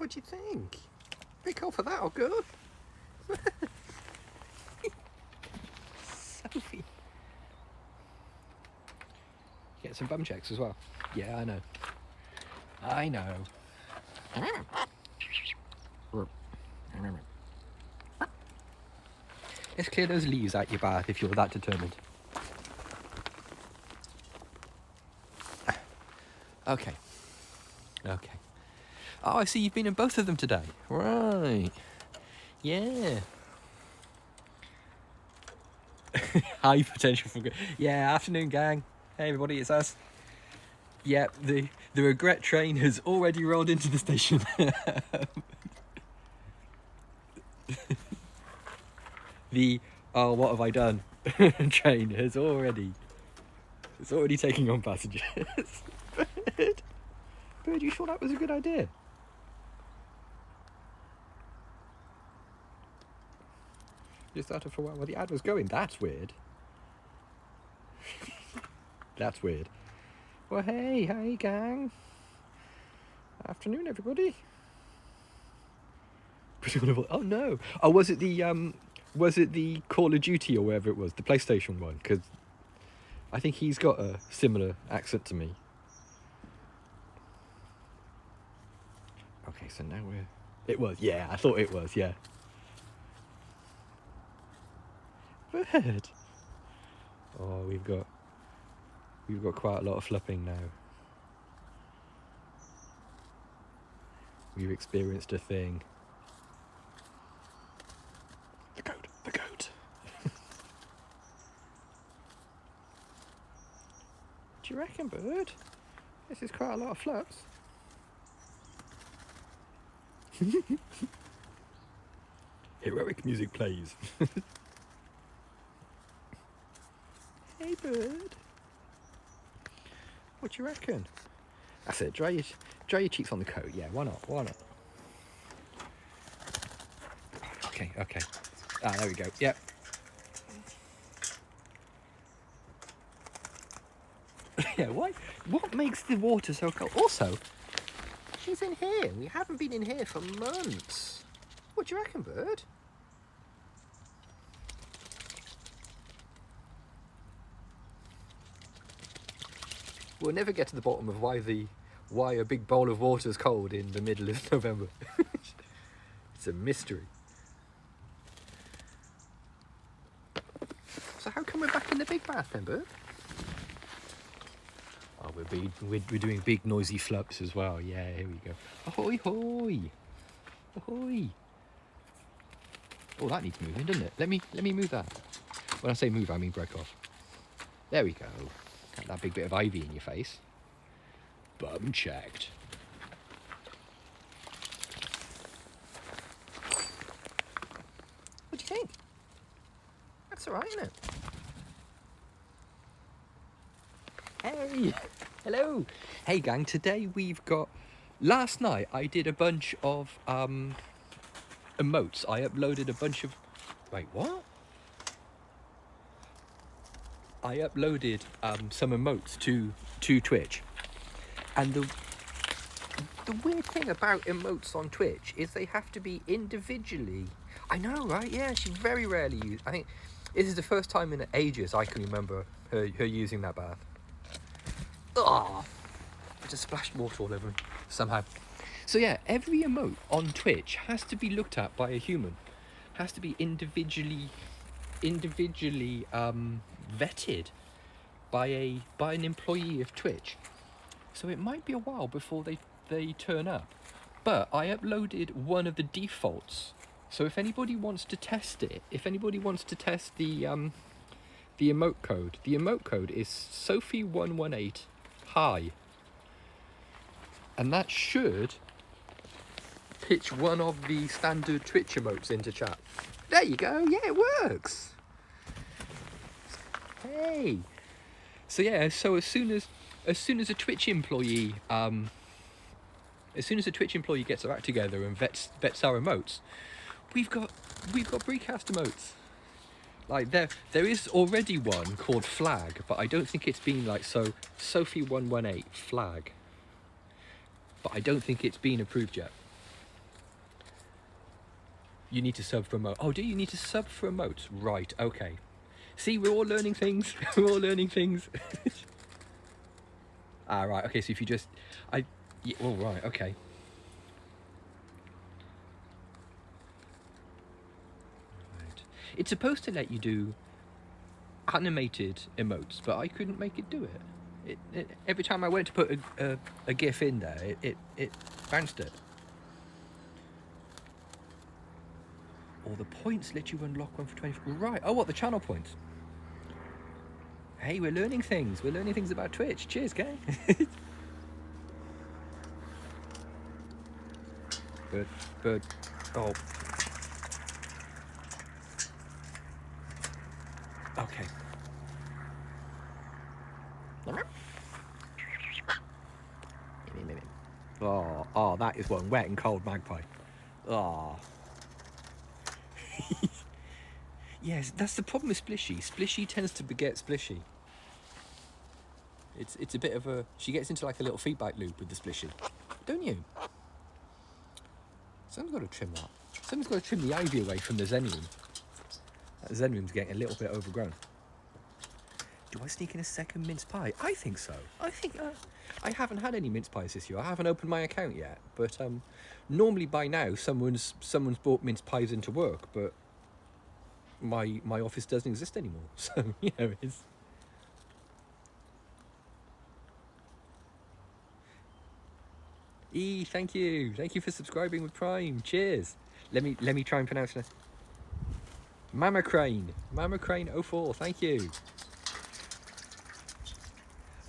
What do you think? Big hole for that, or good? Sophie. Get some bum checks as well. Yeah, I know. I know. Let's clear those leaves out your bath if you're that determined. Okay. Okay. Oh, I see you've been in both of them today. Right. Yeah. High potential for good. Yeah, afternoon, gang. Hey, everybody, it's us. Yep, the regret train has already rolled into the station. The oh, what have I done? Train has already. It's already taking on passengers. Bird, you sure that was a good idea? Just started for a while while the ad was going. That's weird. That's weird. Well, hey, gang. Afternoon, everybody. Oh no! Oh, was it the Call of Duty or wherever it was, the PlayStation one? Because I think he's got a similar accent to me. Okay, so now we're. It was, yeah. I thought it was, yeah. Bird. Oh, we've got quite a lot of flipping now. We've experienced a thing. The goat. Do you reckon, Bird? This is quite a lot of flaps. Heroic music plays. Hey, Bird. What do you reckon? That's it. Dry your cheeks on the coat. Yeah, why not? Okay. Ah, there we go. Yep. Yeah, why? What makes the water so cold? Also, she's in here. We haven't been in here for months. What do you reckon, Bird? We'll never get to the bottom of why a big bowl of water is cold in the middle of November. It's a mystery. So how come we're back in the big bath then, Bert? Oh, we're doing big noisy flaps as well. Yeah, here we go. Ahoy, hoy! Ahoy! Oh, that needs moving, doesn't it? Let me move that. When I say move, I mean break off. There we go. Got that big bit of ivy in your face. Bum checked. What do you think? That's alright, isn't it? Hey! Hello! Hey gang, today we've got... Last night I did a bunch of emotes. I uploaded a bunch of... Wait, what? I uploaded some emotes to Twitch. And the weird thing about emotes on Twitch is they have to be individually... I know, right? Yeah, she very rarely uses... I think this is the first time in ages I can remember her using that bath. Oh, I just splashed water all over me somehow. So yeah, every emote on Twitch has to be looked at by a human. Has to be individually vetted by an employee of Twitch. So it might be a while before they turn up. But I uploaded one of the defaults. So if anybody wants to test it, if anybody wants to test the emote code is Sophie118 hi. And that should pitch one of the standard Twitch emotes into chat. There you go. Yeah, it works. Hey. So yeah, so as soon as a Twitch employee gets their act together and vets our emotes, we've got Breecast emotes. Like there is already one called flag, but I don't think it's been like so Sophie118 flag. But I don't think it's been approved yet. You need to sub for emotes. Oh, do you need to sub for emotes? Right, okay. See, we're all learning things. We're all learning things. Ah, right, okay, so if you just... Yeah, oh, right, okay. Right. It's supposed to let you do animated emotes, but I couldn't make it do it. Every time I went to put a GIF in there, it bounced it. Or the points let you unlock one for 20... Right, oh, what, the channel points? Hey, we're learning things. We're learning things about Twitch. Cheers, gang. Bird. Oh. Okay. Oh, that is one wet and cold magpie. Oh. Yes, that's the problem with Splishy. Splishy tends to beget Splishy. It's a bit of a... She gets into like a little feedback loop with the Splishy. Don't you? Someone's got to trim that. Someone's got to trim the ivy away from the Zenroom. That Zenroom's getting a little bit overgrown. Do I sneak in a second mince pie? I think so. I think... I haven't had any mince pies this year. I haven't opened my account yet. But normally by now, someone's bought mince pies into work, but... My office doesn't exist anymore, so you know it's. Thank you for subscribing with Prime. Cheers. Let me try and pronounce it. Mama Crane 04. Thank you.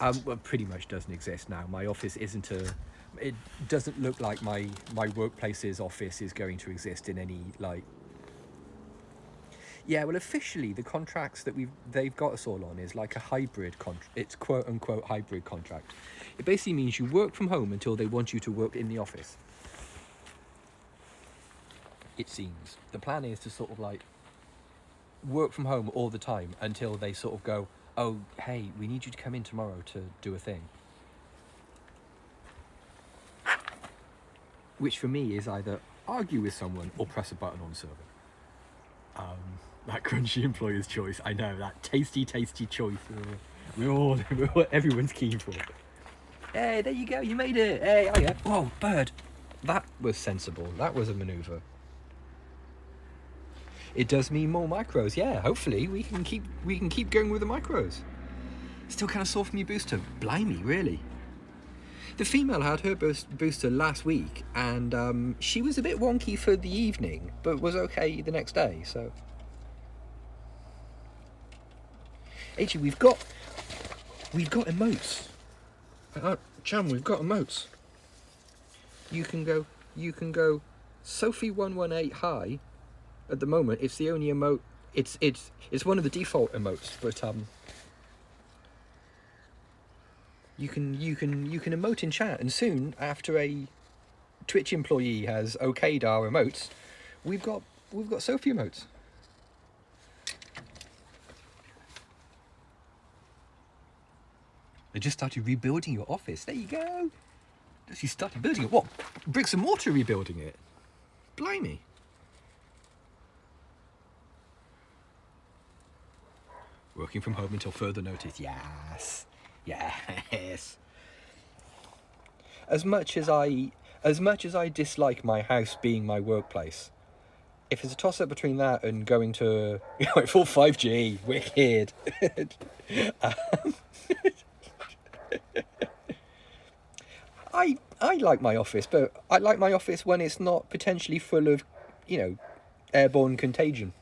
Well, pretty much doesn't exist now. My office isn't a. It doesn't look like my workplace's office is going to exist in any like. Yeah, well, officially, the contracts that they've got us all on is like a hybrid contract. It's quote unquote hybrid contract. It basically means you work from home until they want you to work in the office. It seems the plan is to sort of like work from home all the time until they sort of go, oh, hey, we need you to come in tomorrow to do a thing. Which for me is either argue with someone or press a button on the server. That crunchy employer's choice. I know, that tasty choice. We're all everyone's keen for. Hey, there you go. You made it. Hey, oh yeah. Whoa, bird. That was sensible. That was a maneuver. It does mean more micros. Yeah, hopefully we can keep going with the micros. Still kind of sore from your booster. Blimey, really. The female had her booster last week, and she was a bit wonky for the evening, but was okay the next day. So, H, we've got emotes. Chum, we've got emotes. You can go. Sophie 118 hi. At the moment, it's the only emote. It's one of the default emotes, but You can emote in chat, and soon after a Twitch employee has okayed our emotes, we've got Sophie emotes. They just started rebuilding your office. There you go. She started building it. What? Bricks and mortar rebuilding it? Blimey. Working from home until further notice. Yes. Yes. As much as I dislike my house being my workplace, if it's a toss-up between that and going to full 5G, wicked. I like my office, but I like my office when it's not potentially full of, airborne contagion.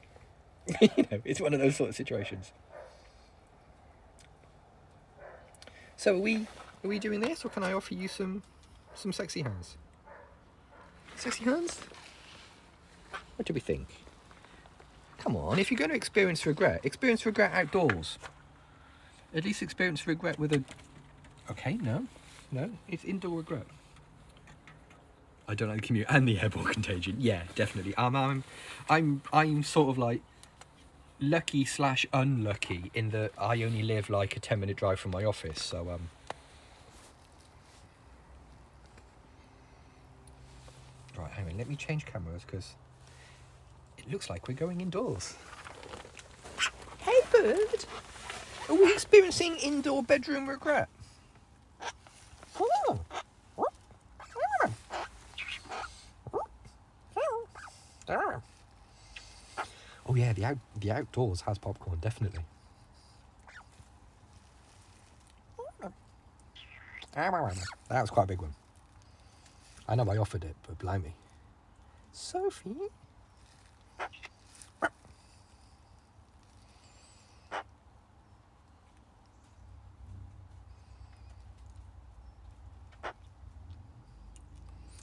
It's one of those sort of situations. So are we doing this, or can I offer you some sexy hands? Sexy hands? What do we think? Come on, if you're going to experience regret outdoors. At least experience regret with a... Okay, no, it's indoor regret. I don't like the commute and the airborne contagion. Yeah, definitely. I'm sort of like lucky / unlucky in that I only live like a 10-minute drive from my office, so right, hang on, let me change cameras, because looks like we're going indoors. Hey, bird. Are we experiencing indoor bedroom regret? Oh. Oh yeah, the outdoors has popcorn, definitely. That was quite a big one. I know I offered it, but blimey. Sophie?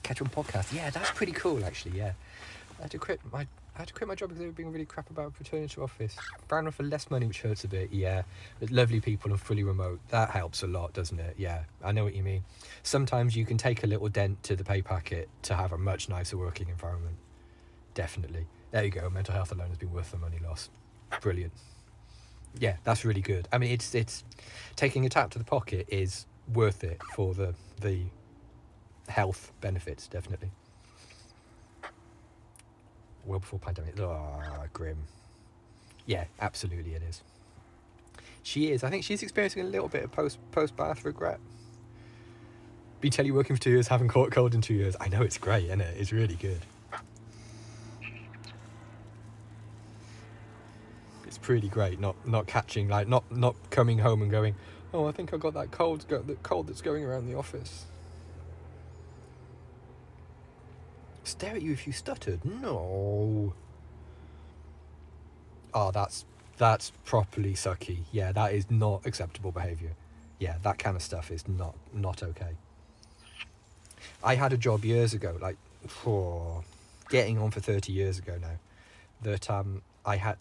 Catch on podcast. Yeah, that's pretty cool actually, yeah. I had to quit my job because they were being really crap about returning to office. Found one for less money, which hurts a bit, yeah. With lovely people and fully remote. That helps a lot, doesn't it? Yeah, I know what you mean. Sometimes you can take a little dent to the pay packet to have a much nicer working environment. Definitely. There you go. Mental health alone has been worth the money lost. Brilliant. Yeah, that's really good. I mean, it's taking a tap to the pocket is worth it for the health benefits, definitely. Well before pandemic. Grim. Yeah, absolutely it is. She is. I think she's experiencing a little bit of post-bath regret. Been teleworking for 2 years, haven't caught a cold in 2 years. I know, it's great, isn't it? It's really good. It's pretty great not catching, like, not coming home and going, oh, I think I got that cold that's going around the office. Stare at you if you stuttered? No. Oh, that's properly sucky. Yeah, that is not acceptable behaviour. Yeah, that kind of stuff is not okay. I had a job years ago, like, getting on for 30 years ago now, that I had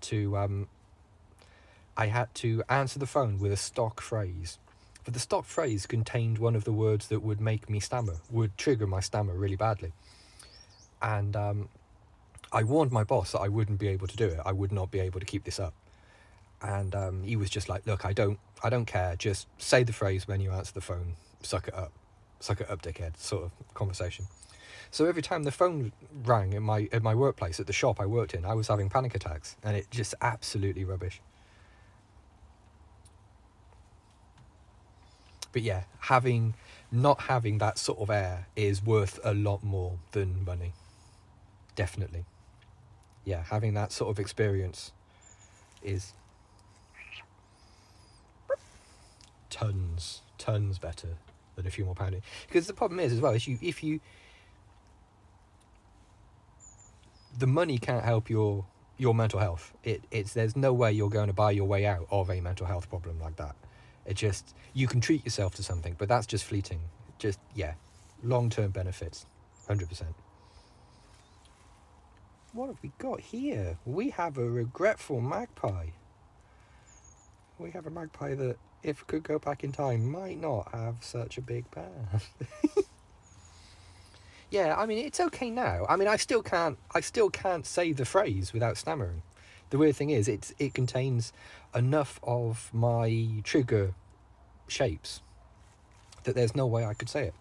to answer the phone with a stock phrase. But the stock phrase contained one of the words that would make me stammer, would trigger my stammer really badly. And I warned my boss that I wouldn't be able to do it. I would not be able to keep this up. And he was just like, look, I don't care. Just say the phrase when you answer the phone. Suck it up, dickhead, sort of conversation. So every time the phone rang at my workplace, at the shop I worked in, I was having panic attacks, and it just absolutely rubbish. But yeah, not having that sort of air is worth a lot more than money. Definitely. Yeah, having that sort of experience is tons better than a few more pounding. Because the problem is as well, if you the money can't help your mental health. There's no way you're going to buy your way out of a mental health problem like that. You can treat yourself to something, but that's just fleeting. Just, yeah, long-term benefits, 100%. What have we got here? We have a regretful magpie. We have a magpie that, if it could go back in time, might not have such a big bath. Yeah, I mean, it's okay now. I mean, I still can't say the phrase without stammering. The weird thing is, it contains enough of my trigger shapes that there's no way I could say it.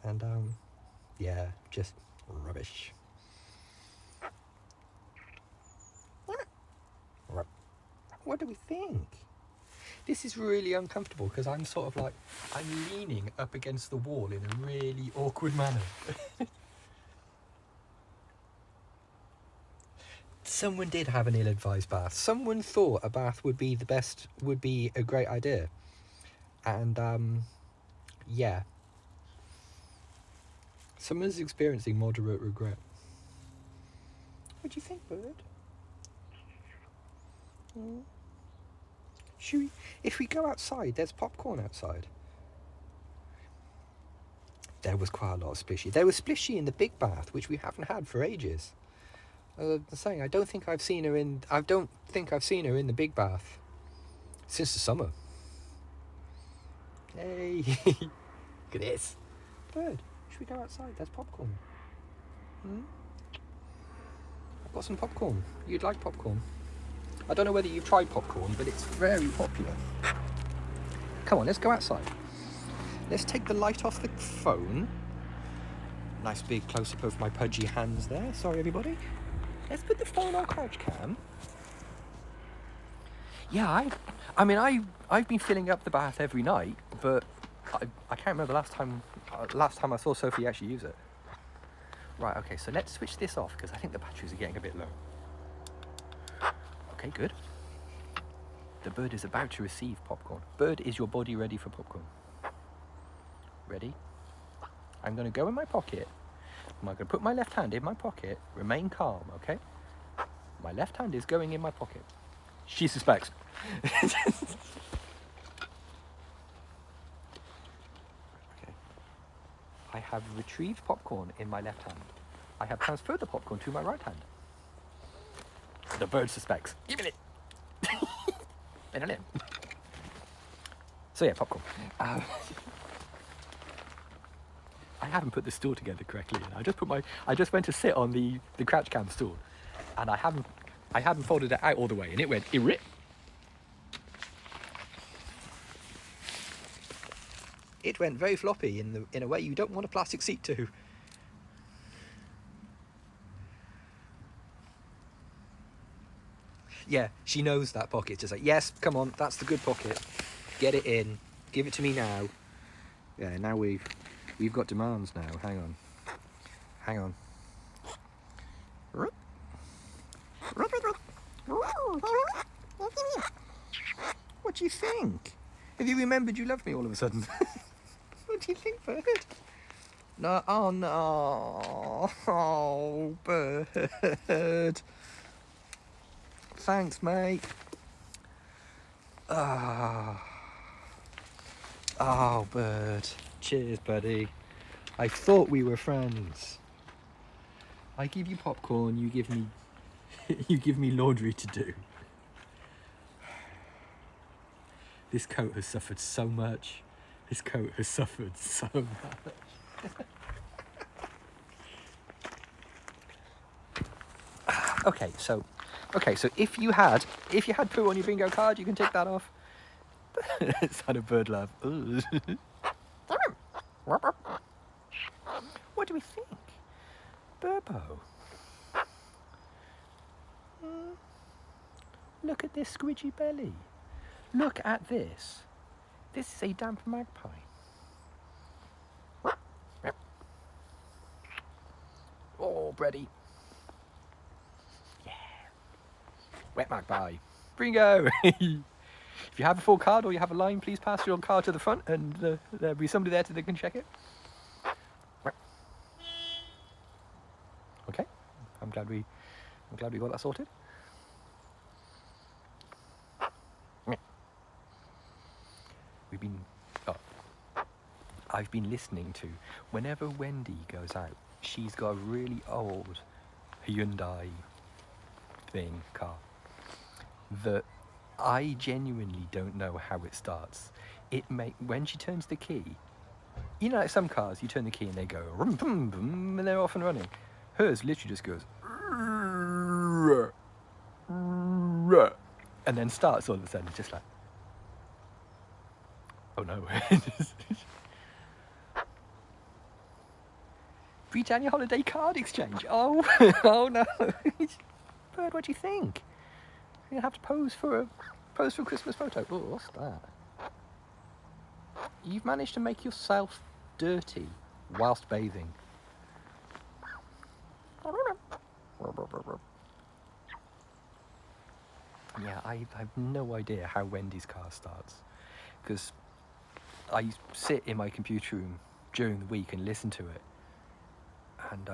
And, yeah, just rubbish. What do we think? This is really uncomfortable because I'm sort of like, I'm leaning up against the wall in a really awkward manner. Someone did have an ill-advised bath. Someone thought a bath would be a great idea. And, yeah. Someone's experiencing moderate regret. What do you think, bird? If we go outside, there's popcorn outside. There was quite a lot of splishy. There was splishy in the big bath, which we haven't had for ages. I'm saying I don't think I've seen her in the big bath since the summer. Hey, look at this. Bird, should we go outside? There's popcorn. I've got some popcorn. You'd like popcorn? I don't know whether you've tried popcorn, but it's very popular. Come on, let's go outside. Let's take the light off the phone. Nice big close-up of my pudgy hands there. Sorry, everybody. Let's put the phone on crouch cam. Yeah, I've been filling up the bath every night, but I can't remember last time I saw Sophie actually use it. Right, okay, so let's switch this off because I think the batteries are getting a bit low. Okay, good. The bird is about to receive popcorn. Bird, is your body ready for popcorn? Ready? I'm going to go in my pocket. I'm going to put my left hand in my pocket. Remain calm, okay? My left hand is going in my pocket. She suspects. Okay. I have retrieved popcorn in my left hand. I have transferred the popcorn to my right hand. The bird suspects. Give me it. So yeah, popcorn. I haven't put the stool together correctly. I just went to sit on the crouch cam stool, and I haven't folded it out all the way, and it went irrit. It went very floppy in a way you don't want a plastic seat to. Yeah, she knows that pocket. Just like, yes, come on, that's the good pocket. Get it in. Give it to me now. Yeah, now we've got demands now. Hang on. What do you think? Have you remembered you loved me all of a sudden? What do you think, Bird? No, oh no. Oh, Bird. Thanks, mate. Oh, Bird. Cheers, buddy. I thought we were friends. I give you popcorn, you give me you give me laundry to do. This coat has suffered so much. This coat has suffered so much. Okay, so if you had poo on your bingo card, you can tick that off. It's had a bird laugh. What do we think? Burbo. Look at this squidgy belly. Look at this. This is a damp magpie. Oh, Brady. Yeah. Wet magpie. Bingo! If you have a full card or you have a line, please pass your card to the front and there'll be somebody there so they can check it. Okay. I'm glad we got that sorted. I've been listening to, whenever Wendy goes out, she's got a really old Hyundai car that I genuinely don't know how it starts. When she turns the key, you know, like some cars, you turn the key and they go rum, boom, boom, and they're off and running. Hers literally just goes and then starts all of a sudden, just like, oh no. Britannia holiday card exchange. Oh, oh no. Bird, what do you think? You're gonna have to pose for a Christmas photo. Oh, what's that? You've managed to make yourself dirty whilst bathing. Yeah, I have no idea how Wendy's car starts, because I sit in my computer room during the week and listen to it. And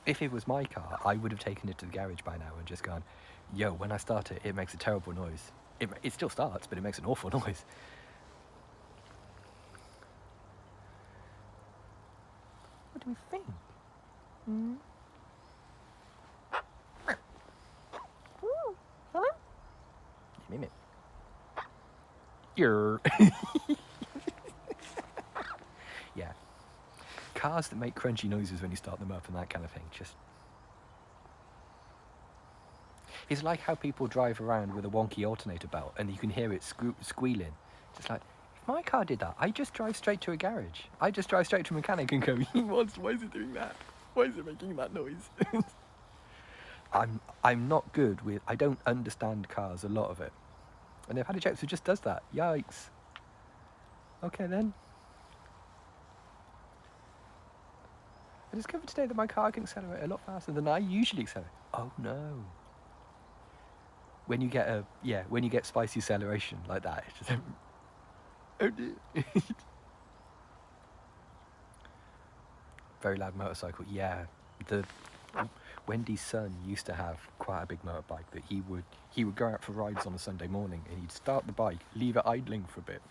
if it was my car, I would have taken it to the garage by now and just gone, yo, when I start it, it makes a terrible noise. It still starts, but it makes an awful noise. What do we think? Hello? You're... Yeah. Cars that make crunchy noises when you start them up and that kind of thing, just... It's like how people drive around with a wonky alternator belt and you can hear it squealing. Just like, if my car did that, I'd just drive straight to a garage. I'd just drive straight to a mechanic and go, why is it doing that? Why is it making that noise? I'm not good with. I don't understand cars, a lot of it, and they've had a chap who just does that. Yikes. Okay then. I discovered today that my car can accelerate a lot faster than I usually accelerate. Oh no. When you get spicy acceleration like that, it's just oh dear. Very loud motorcycle. Yeah, Wendy's son used to have quite a big motorbike that he would go out for rides on a Sunday morning, and he'd start the bike, leave it idling for a bit,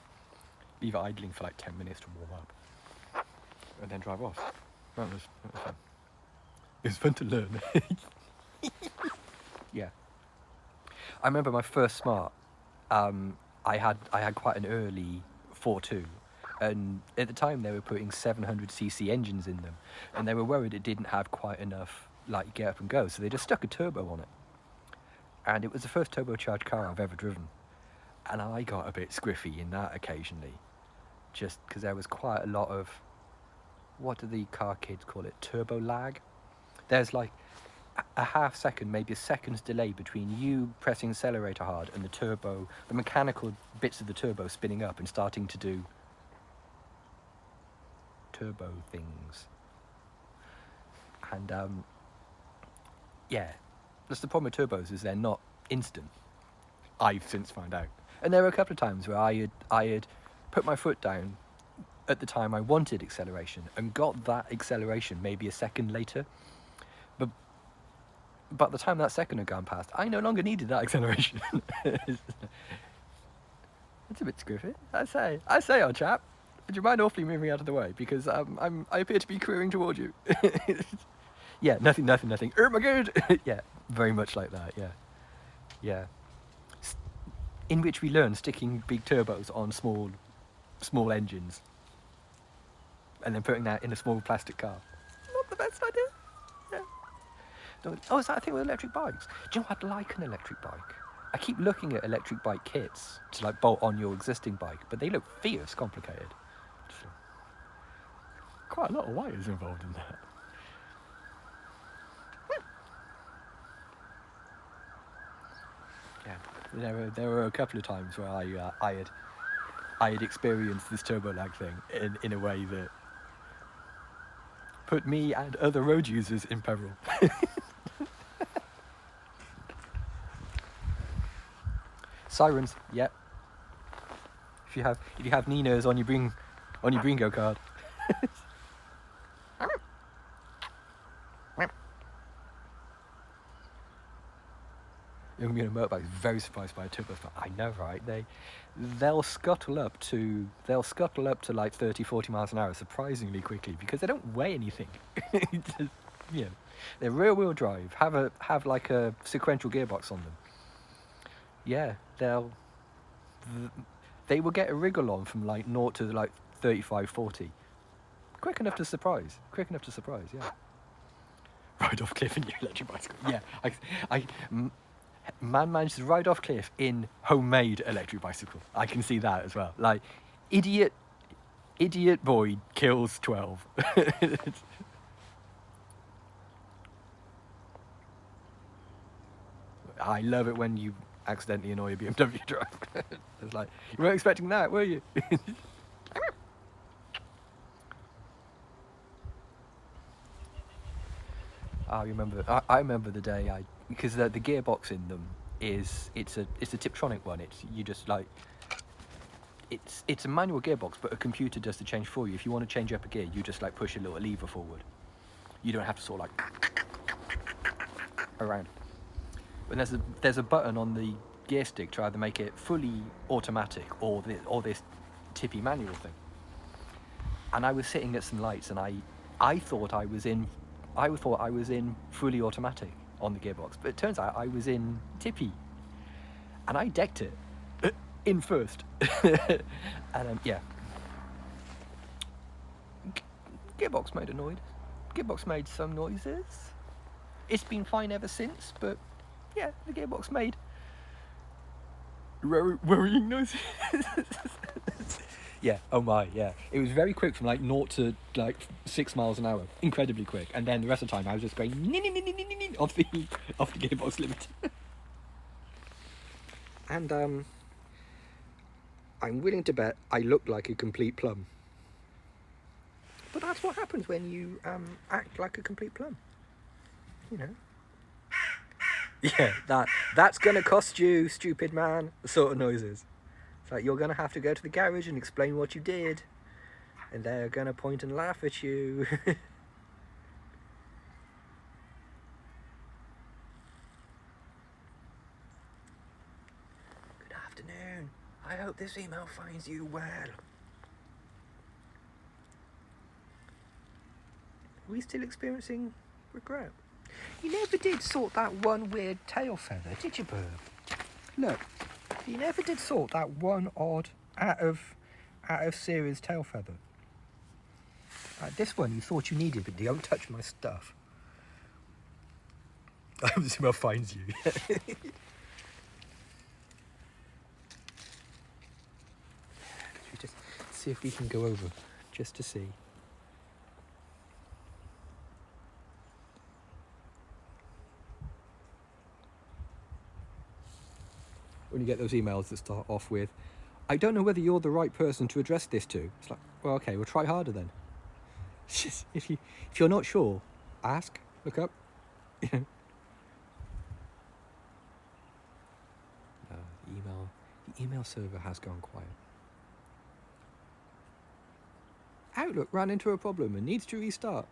leave it idling for like 10 minutes to warm up, and then drive off. That was fun. It was fun to learn. Yeah. I remember my first Smart. I had quite an early 4.2, and at the time they were putting 700cc engines in them, and they were worried it didn't have quite enough like get up and go, so they just stuck a turbo on it. And it was the first turbocharged car I've ever driven, and I got a bit squiffy in that occasionally, just because there was quite a lot of, what do the car kids call it, turbo lag. There's like a half second, maybe a second's delay between you pressing the accelerator hard and the turbo, the mechanical bits of the turbo spinning up and starting to do turbo things. And yeah, that's the problem with turbos, is they're not instant. I've since found out. And there were a couple of times where I had put my foot down at the time I wanted acceleration and got that acceleration maybe a second later. But by the time that second had gone past, I no longer needed that acceleration. It's a bit scruffy. I say, old chap, would you mind awfully moving out of the way, because I appear to be careering toward you. Yeah, nothing. Oh my god. Yeah, very much like that. Yeah. In which we learn sticking big turbos on small engines, and then putting that in a small plastic car. Not the best idea. Yeah. Oh, is that a thing with electric bikes? Do you know, I'd like an electric bike. I keep looking at electric bike kits to like bolt on your existing bike, but they look fierce complicated. So, quite a lot of wires involved in that. Yeah, there were a couple of times where I had experienced this turbo lag thing in a way that put me and other road users in peril. Sirens, yep. If you have Ninos on your Bringo card. Young me on a motorbike is very surprised by a turbo start. I know, right? They'll scuttle up to like 30-40 miles an hour surprisingly quickly, because they don't weigh anything. Just, you know, they're rear-wheel drive. Have like a sequential gearbox on them. Yeah, they will get a wriggle on from like 0 to like 35-40. Quick enough to surprise. Yeah. Ride off cliff in your electric bicycle. Yeah, man managed to ride off cliff in homemade electric bicycle. I can see that as well. Like, idiot boy kills 12. I love it when you accidentally annoy a BMW driver. It's like, you weren't expecting that, were you? I remember the day because the gearbox in them it's a Tiptronic one. It's a manual gearbox, but a computer does the change for you. If you want to change up a gear, you just like push a little lever forward. You don't have to sort of like around. And there's a button on the gear stick to either make it fully automatic or this tippy manual thing. And I was sitting at some lights, and I thought I was in fully automatic on the gearbox, but it turns out I was in tippy, and I decked it in first. And yeah, gearbox made a noise. Gearbox made some noises. It's been fine ever since, but yeah, the gearbox made worrying noises. Yeah, oh my, yeah. It was very quick from like 0 to like 6 miles an hour. Incredibly quick. And then the rest of the time I was just going off the gearbox limit. And I'm willing to bet I looked like a complete plum. But that's what happens when you act like a complete plum. You know. Yeah, that's gonna cost you, stupid man. The sort of noises. It's like you're gonna have to go to the garage and explain what you did. And they're gonna point and laugh at you. Good afternoon. I hope this email finds you well. Are we still experiencing regret? You never did sort that one weird tail feather, did you, Burb? Look, you never did sort that one odd out of series tail feather. This one you thought you needed, but don't touch my stuff. I hope this email finds you. Should we just see if we can go over, just to see. When you get those emails that start off with, I don't know whether you're the right person to address this to. It's like, well, okay, we'll try harder then. It's just, if you're not sure, ask, look up. The email server has gone quiet. Outlook ran into a problem and needs to restart.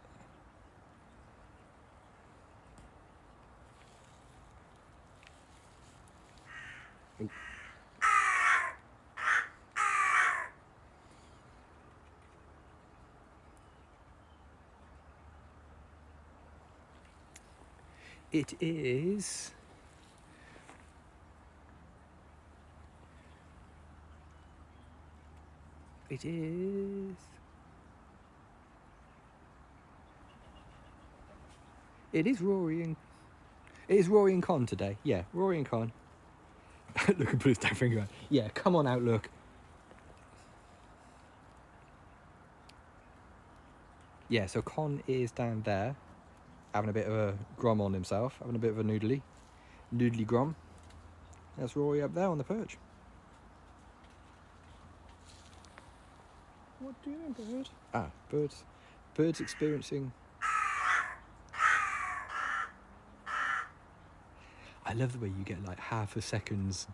It is... It is... It is Rory and... It is Rory and Con today. Yeah, Rory and Con. Look and put his down finger out. Yeah, come on, Outlook. Yeah, so Con is down there, having a bit of a grom on himself, having a bit of a noodly grom. That's Rory up there on the perch. What do you doing, bird? Ah, birds. Birds experiencing... I love the way you get like half a second's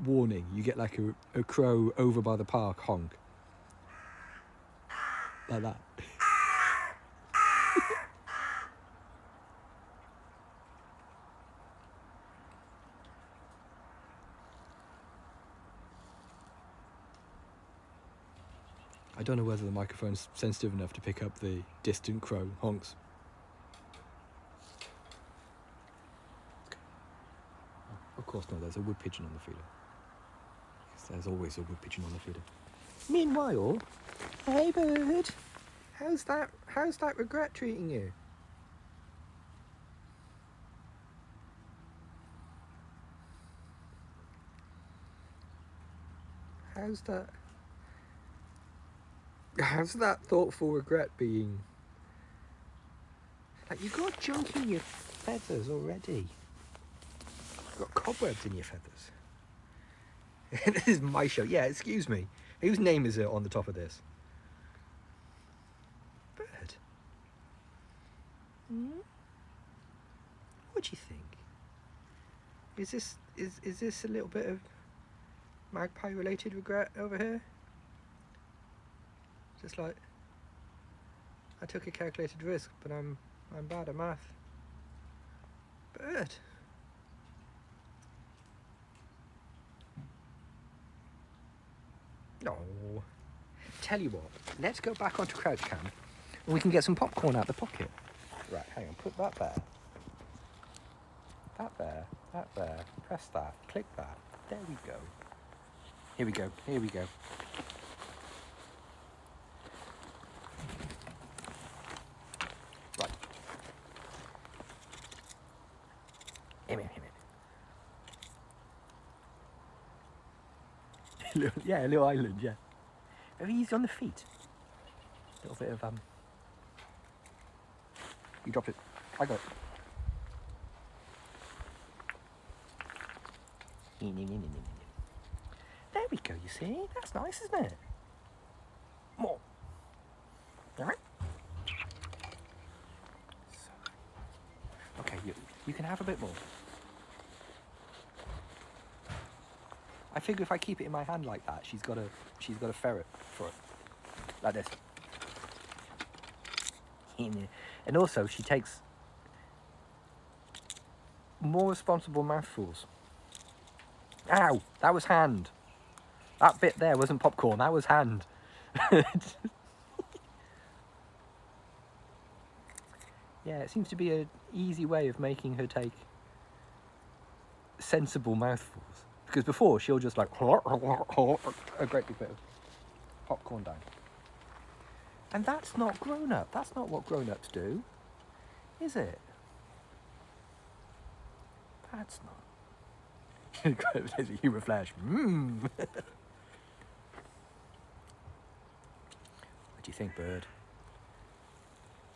warning. You get like a crow over by the park honk. Like that. I don't know whether the microphone's sensitive enough to pick up the distant crow honks. Of course not, there's a wood pigeon on the feeder. Yes, there's always a wood pigeon on the feeder. Meanwhile, hey bird, how's that regret treating you? How's that thoughtful regret being? Like, you've got junk in your feathers already. You've got cobwebs in your feathers. This is my show. Yeah, excuse me. Whose name is it on the top of this? Bird. What do you think? Is this a little bit of magpie related regret over here? Just like, I took a calculated risk, but I'm bad at math. Bird. No. Tell you what, let's go back onto crouch cam and we can get some popcorn out the pocket. Right, hang on, put that there. That there, press that, click that. There we go. Here we go. Right. Here. Yeah, a little island, yeah. Very easy on the feet. A little bit of, You dropped it. I got it. There we go, you see? That's nice, isn't it? More. All right. So, okay, you can have a bit more. I figure if I keep it in my hand like that, she's got a ferret for it. Like this. And also, she takes more responsible mouthfuls. Ow! That was hand. That bit there wasn't popcorn, that was hand. Yeah, it seems to be an easy way of making her take sensible mouthfuls. Because before, she'll just like a great big bit of popcorn down. And that's not grown up. That's not what grown-ups do, is it? That's not. There's a humour flash. What do you think, bird?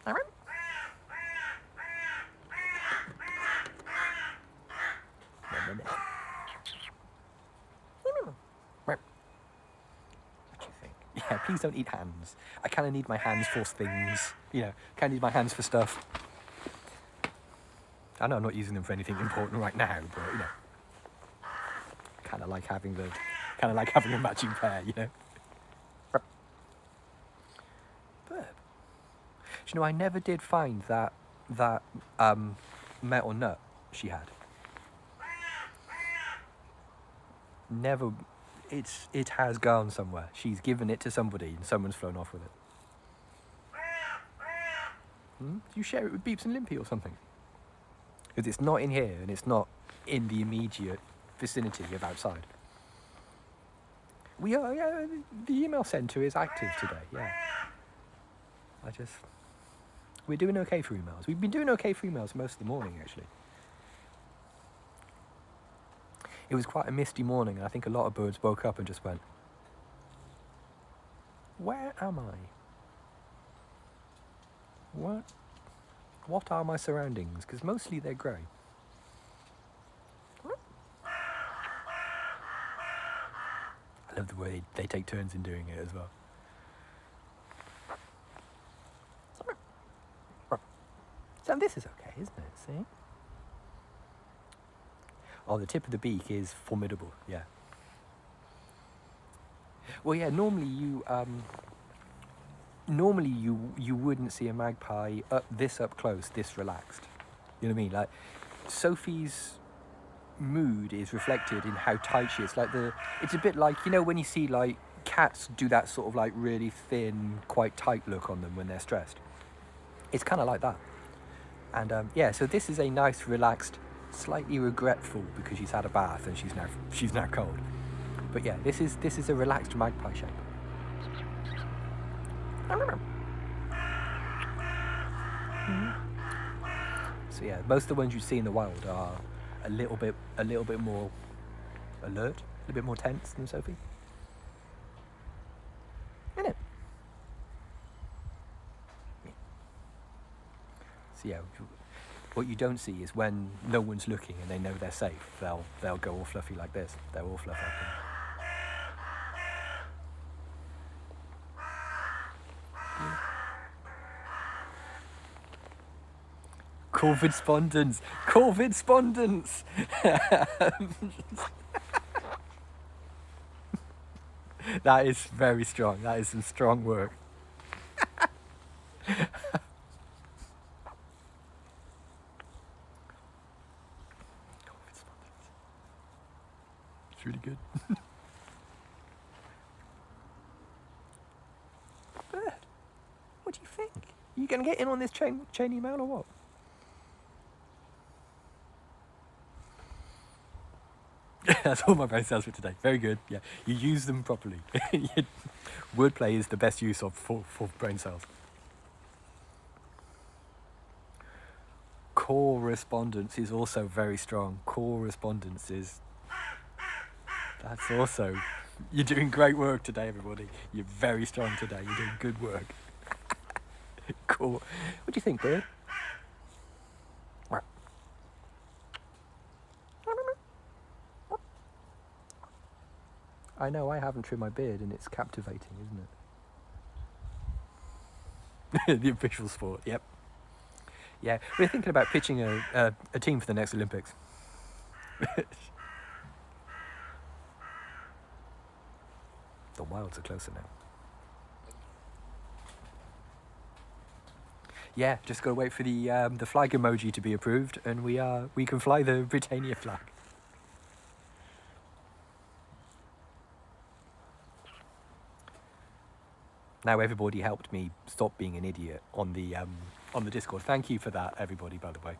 What do you think? Yeah, please don't eat hands. I kind of need my hands for things. You know, kind of need my hands for stuff. I know I'm not using them for anything important right now, but you know, kind of like having a matching pair, you know. But you know, I never did find that metal nut she had. Never. It has gone somewhere. She's given it to somebody, and someone's flown off with it. You share it with Beeps and Limpy or something. Because it's not in here, and it's not in the immediate vicinity of outside. We are, yeah, the email centre is active today, yeah. We're doing okay for emails. We've been doing okay for emails most of the morning, actually. It was quite a misty morning, and I think a lot of birds woke up and just went, where am I? What are my surroundings? Because mostly they're grey. I love the way they take turns in doing it as well. So this is okay, isn't it? See? Oh, the tip of the beak is formidable, yeah. Well, yeah, normally you wouldn't see a magpie up close, this relaxed. You know what I mean? Like, Sophie's mood is reflected in how tight she is. It's a bit like, you know, when you see like cats do that sort of like really thin, quite tight look on them when they're stressed. It's kind of like that. And yeah, so this is a nice, relaxed, slightly regretful because she's had a bath and she's now cold. But yeah, this is a relaxed magpie shape. So yeah, most of the ones you see in the wild are a little bit more alert, a little bit more tense than Sophie. Isn't it? Yeah. So yeah, what you don't see is when no one's looking and they know they're safe, they'll go all fluffy like this. They'll all fluff up. Corvidspondence! Corvidspondence! That is very strong. That is some strong work. It's really good. Bird, what do you think? Are you going to get in on this chain email or what? That's all my brain cells for today. Very good. Yeah, you use them properly. Wordplay is the best use of for brain cells. Correspondence is also very strong. Correspondence is... That's also You're doing great work today, everybody. You're very strong today. You're doing good work. Cool. What do you think, bird? I know I haven't trimmed my beard, and it's captivating, isn't it? The official sport. Yep. Yeah, we're thinking about pitching a team for the next Olympics. The wilds are closer now. Yeah, just got to wait for the flag emoji to be approved, and we can fly the Britannia flag. Now everybody helped me stop being an idiot on the Discord. Thank you for that, everybody. By the way,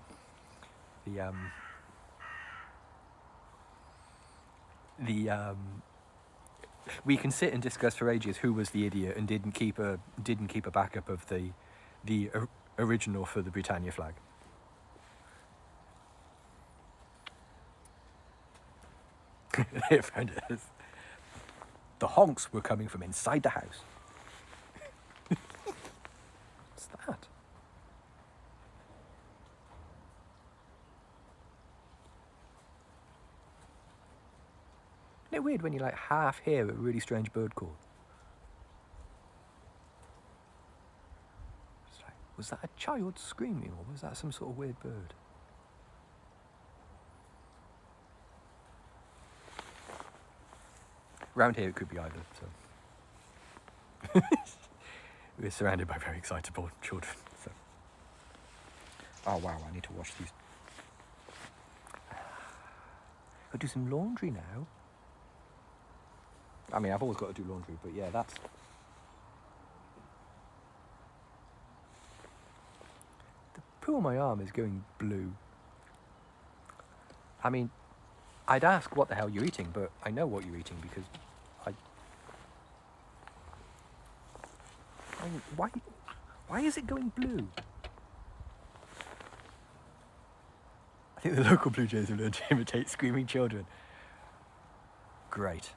we can sit and discuss for ages who was the idiot and didn't keep a backup of the original for the Britannia flag. They found us. The honks were coming from inside the house. What's that? Isn't it weird when you like half hear a really strange bird call? It's like, was that a child screaming, or was that some sort of weird bird? Around here it could be either, so. We're surrounded by very excitable children, so. Oh wow, I need to wash these. I'll do some laundry now. I mean, I've always got to do laundry, but yeah, that's... The poo on my arm is going blue. I mean, I'd ask what the hell you're eating, but I know what you're eating because why is it going blue? I think the local Blue Jays have learned to imitate screaming children. Great.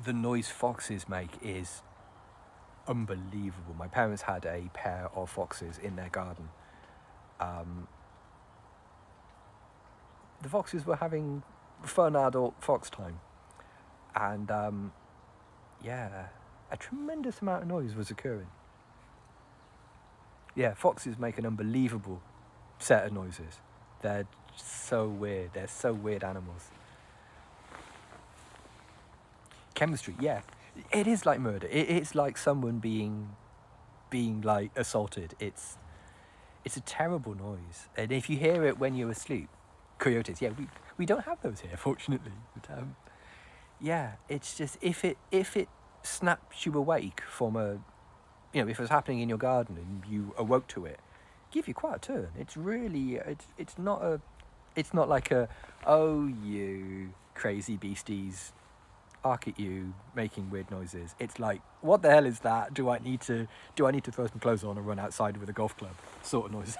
The noise foxes make is unbelievable. My parents had a pair of foxes in their garden. The foxes were having fun adult fox time. And yeah, a tremendous amount of noise was occurring. Yeah, foxes make an unbelievable set of noises. They're so weird. They're so weird animals. Chemistry, yeah. It is like murder. It's like someone being like assaulted. It's a terrible noise. And if you hear it when you're asleep, coyotes, yeah, we don't have those here, fortunately. But, yeah, it's just if it snaps you awake from if it was happening in your garden and you awoke to it, give you quite a turn. It's really it's not like a, oh, you crazy beasties, arc at you making weird noises. It's like, what the hell is that? Do I need to throw some clothes on and run outside with a golf club sort of noises?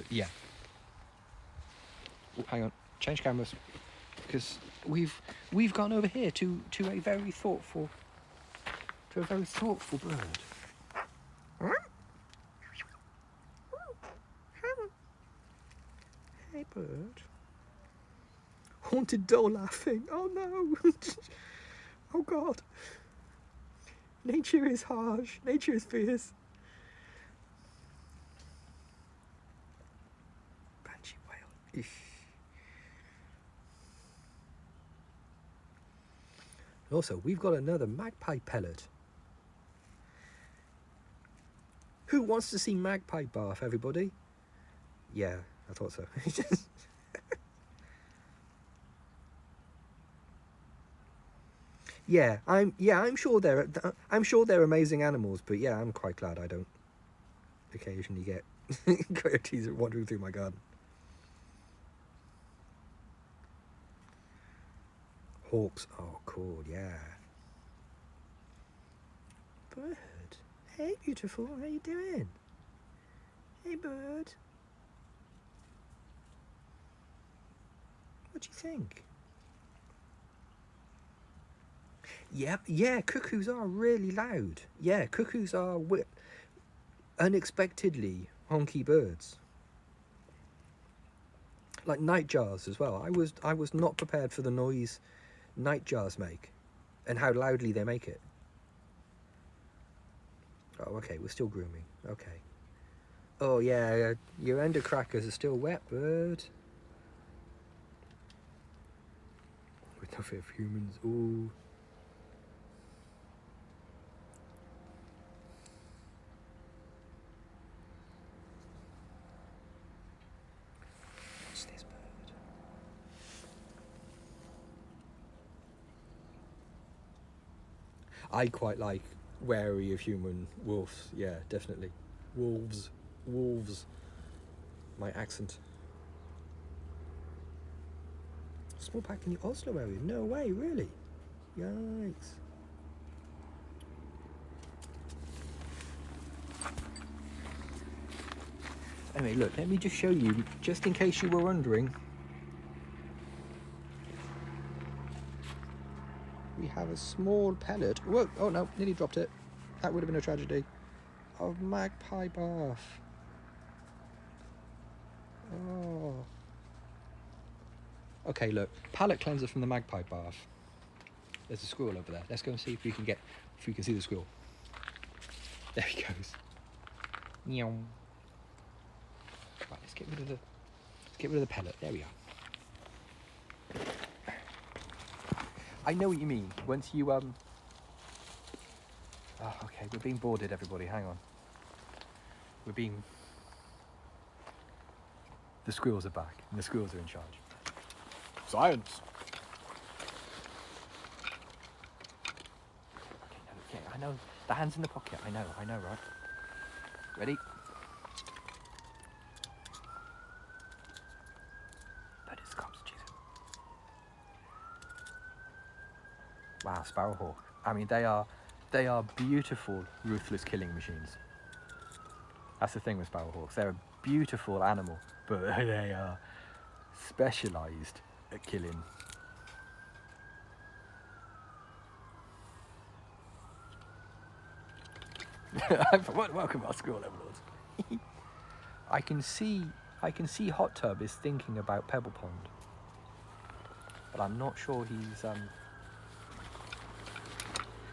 Yeah. Oh, hang on, change cameras, because we've gone over here to a very thoughtful bird. Hey, bird. Haunted doe laughing. Oh no. Oh God. Nature is harsh. Nature is fierce. Banshee whale. Eesh. Also, we've got another magpie pellet. Who wants to see magpie bath, everybody? Yeah, I thought so. I'm sure they're amazing animals, but yeah, I'm quite glad I don't occasionally get coyotes wandering through my garden. Hawks, oh cool, yeah. Bird, hey beautiful, how you doing? Hey bird. What do you think? Yeah, cuckoos are really loud. Yeah, cuckoos are unexpectedly honky birds. Like nightjars as well. I was not prepared for the noise nightjars make and how loudly they make it. Oh, okay, we're still grooming. Okay. Oh yeah, your undercrackers are still wet, bird. With no fear of humans. Ooh. What's this bird? I quite like wary of human wolves. Yeah, definitely. Wolves. My accent. Small pack in the Oslo area? No way, really? Yikes. Anyway, look, let me just show you, just in case you were wondering. We have a small pellet. Whoa, oh no, nearly dropped it. That would have been a tragedy. Of magpie barf. Oh. Okay, look, palate cleanser from the magpie barf. There's a squirrel over there. Let's go and see if we can see the squirrel. There he goes. Meow. Right, let's get rid of the pellet. There we are. I know what you mean. Once you Oh, okay, we're being boarded, everybody. Hang on. The squirrels are back, and the squirrels are in charge. Science. Okay, I know. The hand's in the pocket. I know, right? Ready? That is cops, Jesus. Wow, sparrowhawk. I mean, they are beautiful, ruthless killing machines. That's the thing with sparrowhawks. They're a beautiful animal, but they are specialised at killing. Welcome, our squirrel overlords. I can see Hot Tub is thinking about Pebble Pond, but I'm not sure he's.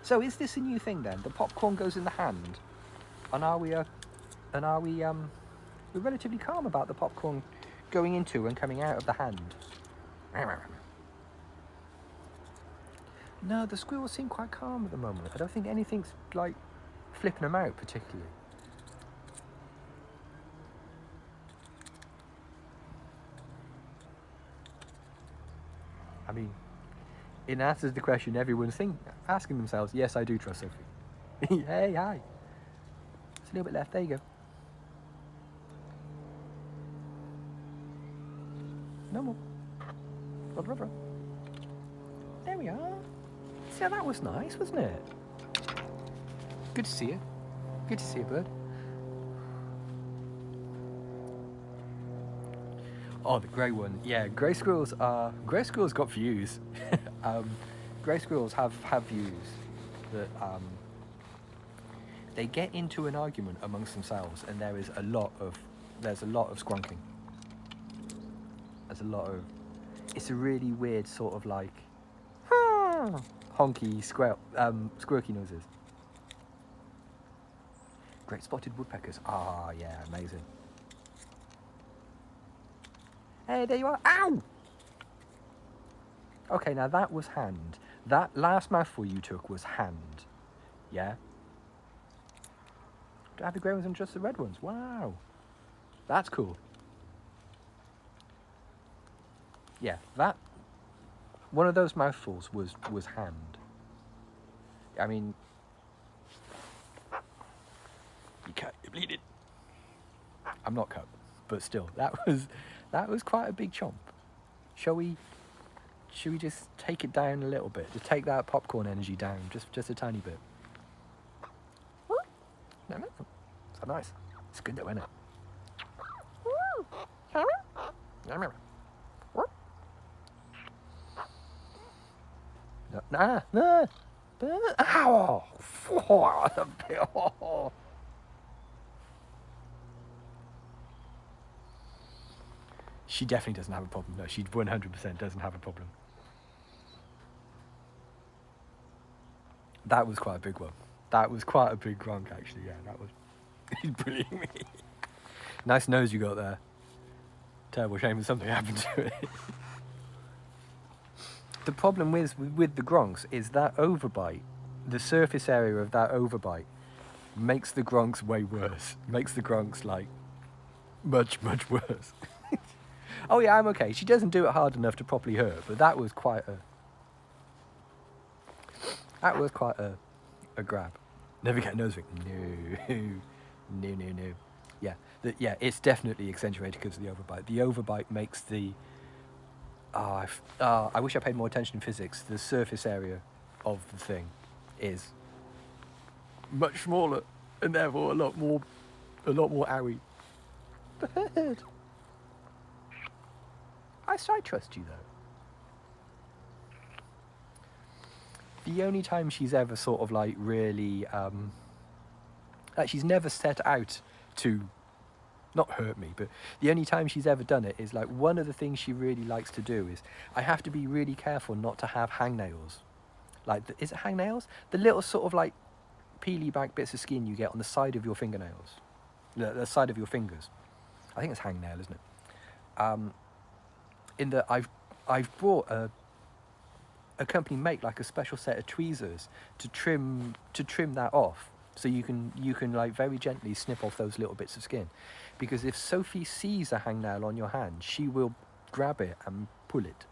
So is this a new thing then? The popcorn goes in the hand, and we're relatively calm about the popcorn going into and coming out of the hand. No, the squirrels seem quite calm at the moment. I don't think anything's like flipping them out particularly. I mean, in answer to the question everyone's asking themselves, yes, I do trust Sophie. Hey, hi. It's a little bit left. There you go. No more. There we are. See, that was nice, wasn't it? Good to see you. Good to see you, bird. Oh, the grey one. Yeah, grey squirrels got views. Grey squirrels have views that they get into an argument amongst themselves, and there's a lot of squonking. It's a really weird sort of like honky squirky noises. Great spotted woodpeckers. Ah, yeah, amazing. Hey, there you are. Ow! Okay, now that was hand. That last mouthful you took was hand. Yeah? Do I have the grey ones and just the red ones? Wow. That's cool. Yeah, that... One of those mouthfuls was hand. I mean... You cut, you're bleeding. I'm not cut, but still, that was quite a big chomp. Should we just take it down a little bit? Just take that popcorn energy down, just a tiny bit. No. So nice. It's good though, isn't it? Nah, nah. Ow! She definitely doesn't have a problem. No, she 100% doesn't have a problem. That was quite a big one. That was quite a big gronk, actually. Yeah, that was. He's bullying me. Nice nose you got there. Terrible shame that something happened to it. The problem with the gronks is that overbite, the surface area of that overbite, makes the gronks way worse. Makes the gronks like much, much worse. Oh yeah, I'm okay. She doesn't do it hard enough to properly hurt, but that was quite a grab. Never get a nose ring. No. Yeah, yeah, it's definitely accentuated because of the overbite. The overbite makes the. I wish I paid more attention in physics. The surface area of the thing is much smaller and therefore a lot more owie. Bird. I trust you though. The only time she's ever sort of like really, like she's never set out to not hurt me, but the only time she's ever done it is like one of the things she really likes to do is I have to be really careful not to have hangnails. Like, is it hangnails? The little sort of like peely back bits of skin you get on the side of your fingernails, the side of your fingers. I think it's hangnail, isn't it? In that I've brought a company make like a special set of tweezers to trim that off, so you can like very gently snip off those little bits of skin, because if Sophie sees a hangnail on your hand, she will grab it and pull it,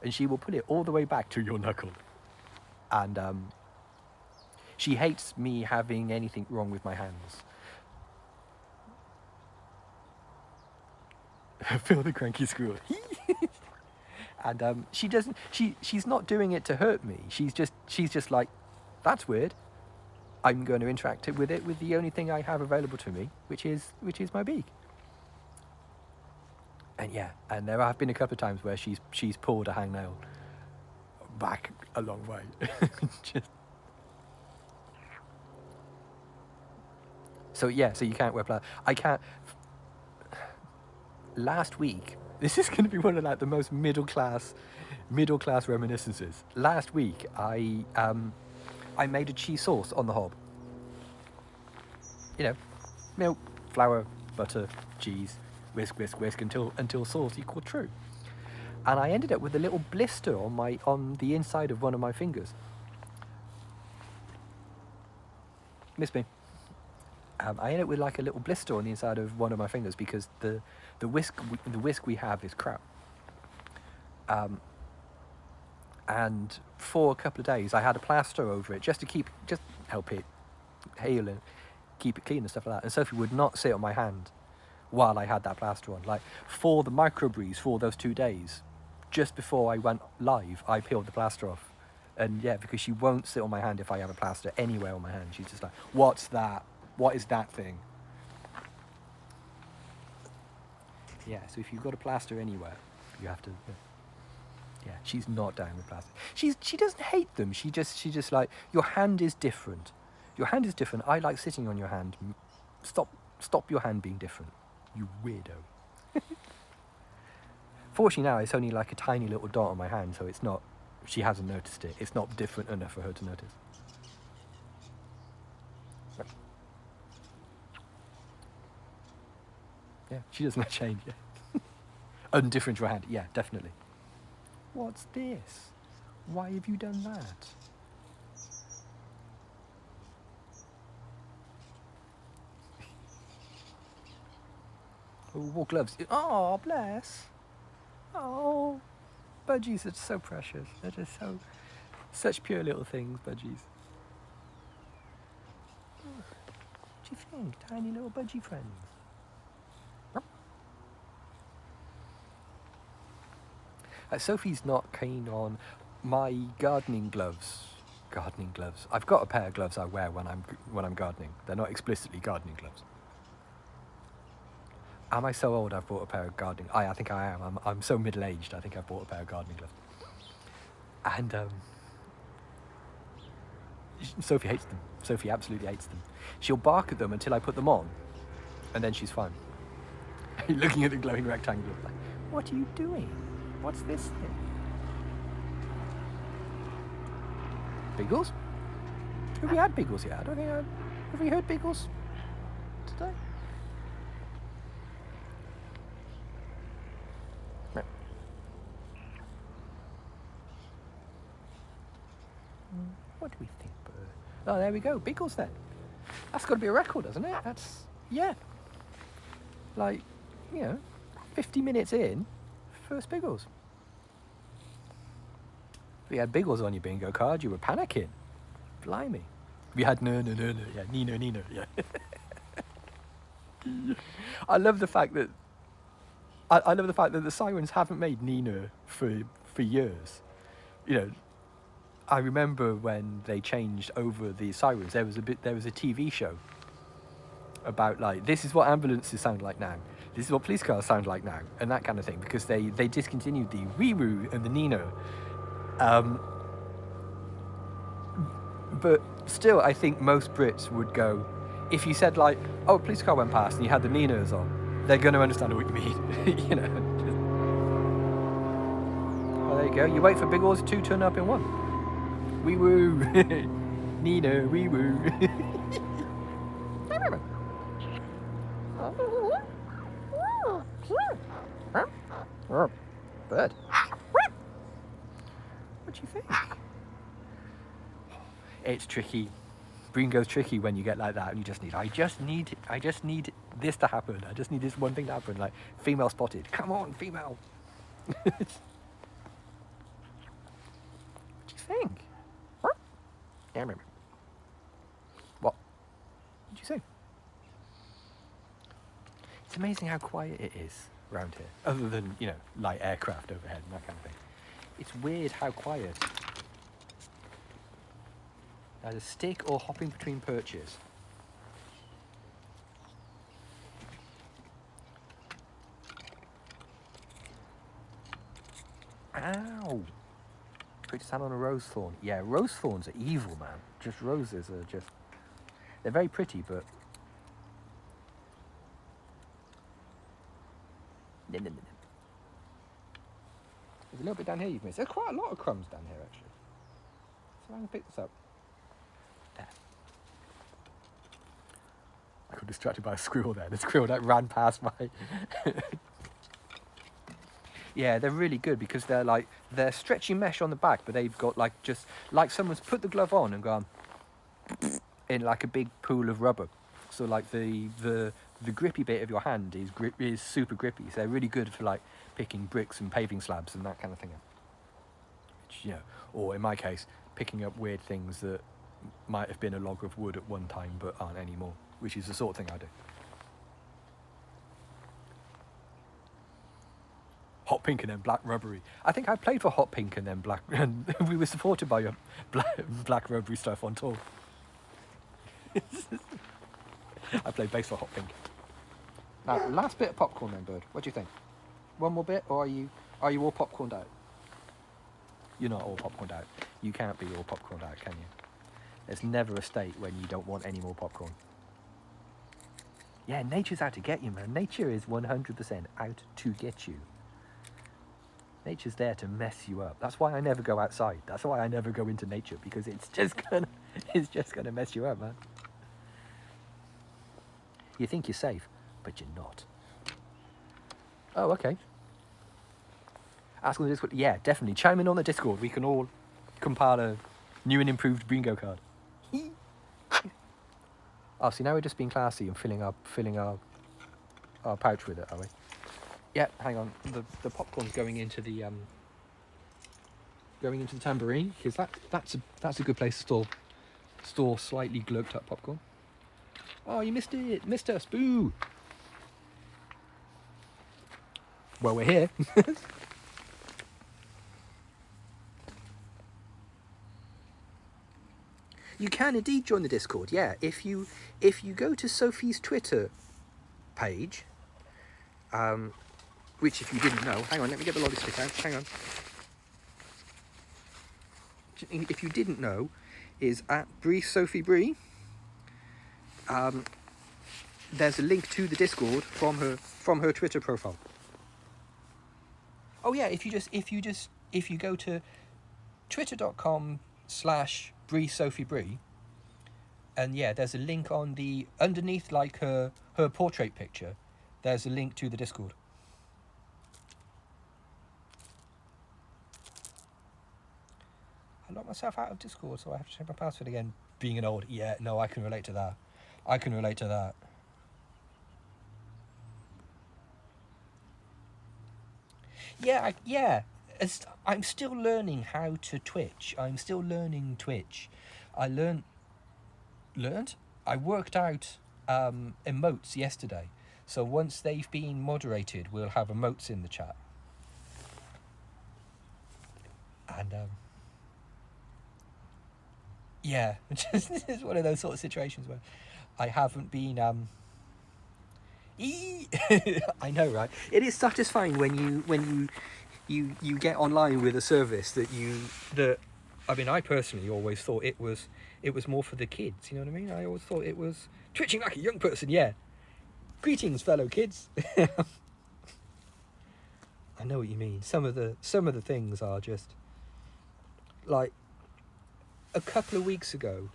and she will pull it all the way back to your knuckle, and she hates me having anything wrong with my hands. Feel the cranky squeal. And she doesn't. She's not doing it to hurt me. She's just like, that's weird. I'm going to interact with it with the only thing I have available to me, which is my beak. And yeah, and there have been a couple of times where she's pulled a hangnail back a long way. Just. So yeah, so you can't wear plaid. I can't. Last week. This is going to be one of like the most middle class reminiscences. Last week, I made a cheese sauce on the hob. You know, milk, flour, butter, cheese, whisk until sauce equaled true. And I ended up with a little blister on the inside of one of my fingers. Miss me. I ended up with like a little blister on the inside of one of my fingers because the whisk we have is crap. And for a couple of days I had a plaster over it just to help it heal and keep it clean and stuff like that. And Sophie would not sit on my hand while I had that plaster on. Like for the microbreeze for those 2 days, just before I went live, I peeled the plaster off. And yeah, because she won't sit on my hand if I have a plaster anywhere on my hand. She's just like, what's that? What is that thing? Yeah, so if you've got a plaster anywhere, you have to. Yeah, she's not down with plaster. She doesn't hate them. She just like, your hand is different. Your hand is different. I like sitting on your hand. Stop your hand being different, you weirdo. Fortunately now it's only like a tiny little dot on my hand, so it's not. She hasn't noticed it. It's not different enough for her to notice. Yeah, she doesn't change. Yeah. Undifferent to her hand. Yeah, definitely. What's this? Why have you done that? Oh, gloves. Oh, bless. Oh, budgies are so precious. They're just such pure little things, budgies. What do you think? Tiny little budgie friends. Sophie's not keen on my gardening gloves. I've got a pair of gloves I wear when I'm gardening. They're not explicitly gardening gloves. Am I so old I've bought a pair of gardening? I think I am. I'm so middle-aged. I think I've bought a pair of gardening gloves. And Sophie hates them. Sophie absolutely hates them. She'll bark at them until I put them on, and then she's fine. Looking at the glowing rectangle, like, what are you doing? What's this thing? Beagles? Have we had beagles yet? I don't think I... Have we heard beagles today? No. What do we think, bird? Oh, there we go. Beagles then. That's got to be a record, hasn't it? That's... Yeah. Like, 50 minutes in, first beagles. If you had beagles on your bingo card, you were panicking. Blimey. We had no, yeah, Nino, yeah. I love the fact that I love the fact that the sirens haven't made Nino for years. I remember when they changed over the sirens, there was a TV show about like, this is what ambulances sound like now, this is what police cars sound like now, and that kind of thing, because they discontinued the wee-woo and the Nino. But still, I think most Brits would go, if you said like, oh, a police car went past and you had the Ninos on, they're going to understand what you mean. Well, there you go. You wait for Biggles to turn up in one. Wee woo. Nino, wee woo. Bird. What do you think? It's tricky. Bringo's tricky when you get like that, and you just need. I just need this to happen. I just need this one thing to happen. Like, female spotted. Come on, female. What do you think? Yeah, remember. What did you say? It's amazing how quiet it is around here. Other than light aircraft overhead and that kind of thing. It's weird how quiet. Either stick or hopping between perches. Ow! Put your hand on a rose thorn. Yeah, rose thorns are evil, man. Just roses are just... They're very pretty, but... There's a little bit down here you've missed. There's quite a lot of crumbs down here, actually. So I'm going to pick this up. There. I got distracted by a squirrel there. The squirrel that ran past my... Yeah, they're really good because they're stretchy mesh on the back, but they've got just like someone's put the glove on and gone in like a big pool of rubber. So like the grippy bit of your hand is super grippy. So they're really good for like picking bricks and paving slabs and that kind of thing. Which, or in my case, picking up weird things that might have been a log of wood at one time but aren't anymore, which is the sort of thing I do. Hot pink and then black rubbery. I think I played for hot pink and then black, and we were supported by your black rubbery stuff on tour. I played bass for hot pink. Now, last bit of popcorn then, Bird. What do you think? One more bit, or are you all popcorned out? You're not all popcorned out. You can't be all popcorned out, can you? There's never a state when you don't want any more popcorn. Yeah, nature's out to get you, man. Nature is 100% out to get you. Nature's there to mess you up. That's why I never go outside. That's why I never go into nature, because it's just gonna mess you up, man. You think you're safe, but you're not. Oh, okay. Ask on the Discord. Yeah, definitely. Chime in on the Discord. We can all compile a new and improved Bringo card. Oh, see, now we're just being classy and filling our pouch with it, are we? Yeah, hang on. The popcorn's going into the tambourine, because that's a good place to store slightly glurped up popcorn. Oh, you missed it, missed us, boo! Well, we're here. You can indeed join the Discord. Yeah, if you go to Sophie's Twitter page, which, if you didn't know, hang on, let me get the lolly stick out, hang on. If you didn't know, is at Bree. There's a link to the Discord from her Twitter profile. Oh yeah, if you go to twitter.com/BreeSophieBree, and yeah, there's a link on the underneath, like her portrait picture. There's a link to the Discord. I locked myself out of Discord, so I have to change my password again. Being an old, yeah, no, I can relate to that. Yeah. I'm still learning how to Twitch. I'm still learning Twitch. I learned. I worked out emotes yesterday. So once they've been moderated, we'll have emotes in the chat. And yeah, this is one of those sort of situations where I haven't been. I know, right? It is satisfying when you get online with a service that I mean, I personally always thought it was more for the kids. You know what I mean? I always thought it was twitching like a young person. Yeah. Greetings, fellow kids. I know what you mean. Some of the things are just like, a couple of weeks ago,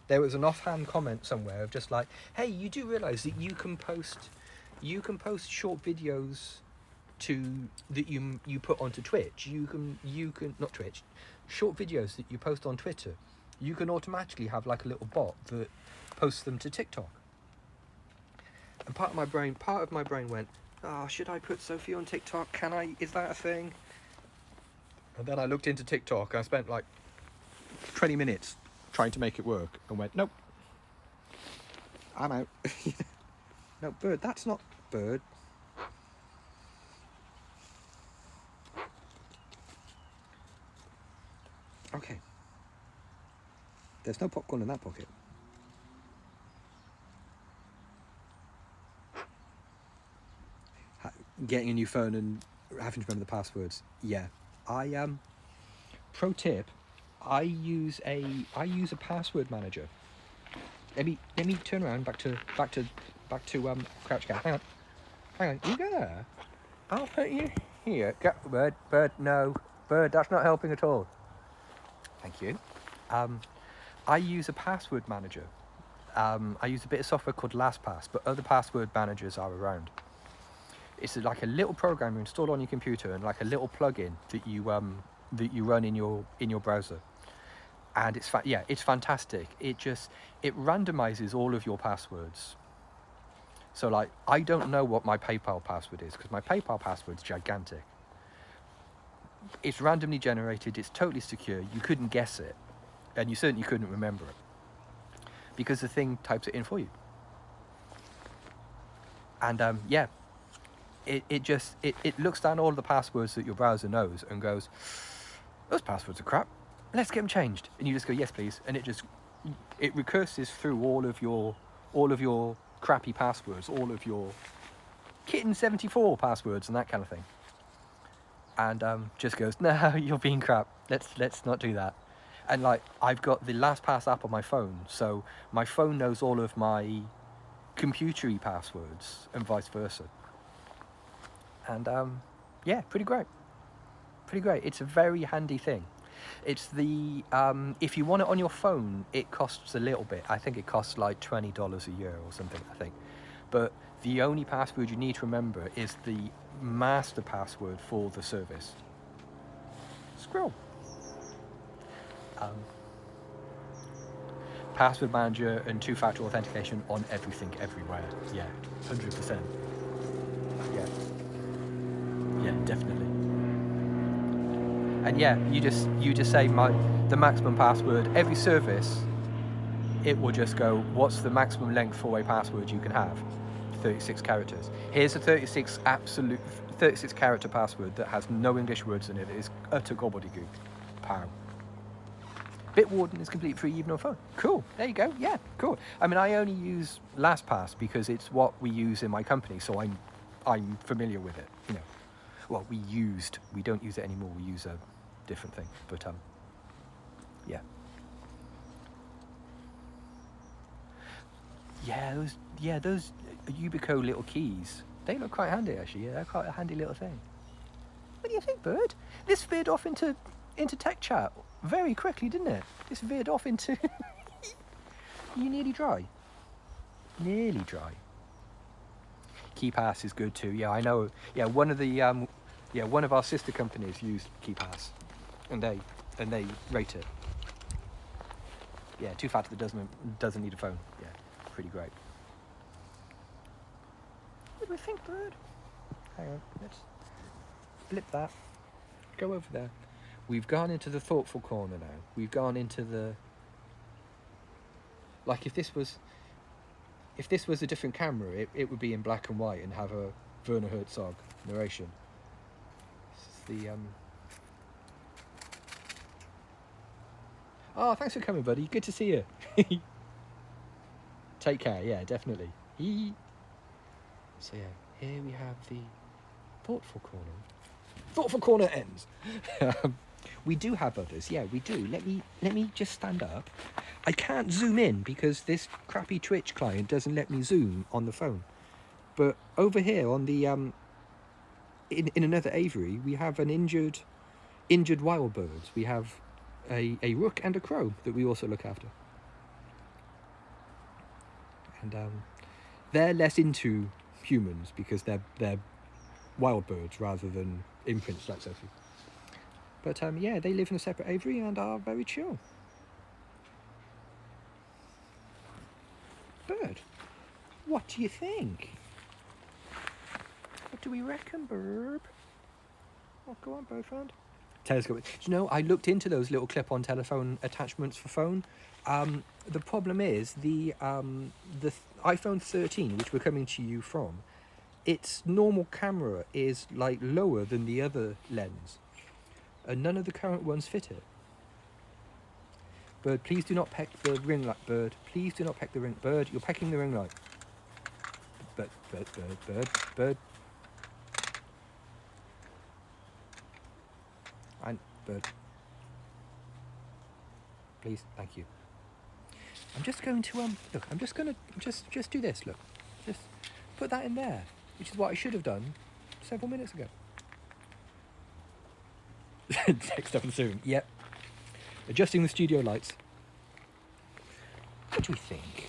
there was an offhand comment somewhere of just like, hey, you do realise that you can post short videos that you put onto Twitch. You can not Twitch, short videos that you post on Twitter. You can automatically have like a little bot that posts them to TikTok. And part of my brain went, oh, should I put Sophie on TikTok? Is that a thing? And then I looked into TikTok and I spent like 20 minutes trying to make it work and went, nope, I'm out. No, bird, that's not bird. Okay. There's no popcorn in that pocket. Getting a new phone and having to remember the passwords. Yeah. Pro tip, I use a password manager. Let me turn around back to Crouch Cat. Hang on. You go there. I'll put you here. Bird, no. Bird, that's not helping at all. Thank you. I use a password manager. I use a bit of software called LastPass, but other password managers are around. It's like a little program you install on your computer and like a little plugin that you run in your browser. And it's fantastic. It randomizes all of your passwords. So like, I don't know what my PayPal password is because my PayPal password's gigantic. It's randomly generated. It's totally secure. You couldn't guess it, and you certainly couldn't remember it because the thing types it in for you. And it looks down all the passwords that your browser knows and goes, those passwords are crap. Let's get them changed. And you just go, yes, please. And it recurses through all of your crappy passwords, all of your Kitten74 passwords and that kind of thing. And just goes, no, you're being crap. Let's not do that. And like, I've got the LastPass app on my phone, so my phone knows all of my computery passwords and vice versa. And yeah, pretty great. It's a very handy thing. It's the if you want it on your phone, it costs a little bit. I think it costs like $20 a year or something, I think. But the only password you need to remember is the master password for the service. Scroll. Password manager and two-factor authentication on everything, everywhere. Yeah, 100%. Yeah, definitely. And yeah, you just say the maximum password. Every service, it will just go, what's the maximum length for a password you can have? 36 characters. Here's a 36 character password that has no English words in it. It is utter gobbledygook. Pow. Bitwarden is completely free even on phone. Cool. There you go. Yeah, cool. I mean, I only use LastPass because it's what we use in my company, so I'm familiar with it. You know, well, we don't use it anymore. We use a different thing. But yeah. those Ubico little keys, they look quite handy actually. Yeah, they're quite a handy little thing. What do you think, Bird? This veered off into tech chat very quickly, didn't it? This veered off into... You nearly dry? Nearly dry. KeyPass is good too. Yeah, I know. Yeah, one of our sister companies used KeyPass, and they rate it. Yeah, too fat that doesn't need a phone. Yeah, pretty great. What do we think, Bird? Hang on, let's flip that. Go over there. We've gone into the thoughtful corner now. We've gone into the... Like if this was a different camera, it would be in black and white and have a Werner Herzog narration. This is the Oh, thanks for coming, buddy. Good to see you. Take care. Yeah, definitely. So yeah, here we have the thoughtful corner. Thoughtful corner ends. We do have others. Yeah, we do. Let me just stand up. I can't zoom in because this crappy Twitch client doesn't let me zoom on the phone. But over here on the in another aviary, we have an injured wild birds. We have a rook and a crow that we also look after. And they're less into humans because they're wild birds rather than imprints like Sophie. But yeah, they live in a separate aviary and are very chill. Bird, what do you think? What do we reckon, Burb? Oh, go on, boyfriend. Telescope. Do you know, I looked into those little clip-on telephone attachments for phone. The problem is the iPhone 13, which we're coming to you from, its normal camera is like lower than the other lens, and none of the current ones fit it. Bird, please do not peck the ring light. Bird, please do not peck the ring. Bird, you're pecking the ring light. Bird. And Bird. Please, thank you. I'm just going to look. I'm just gonna just do this. Look, just put that in there, which is what I should have done several minutes ago. Next up soon. Yep. Adjusting the studio lights. What do we think?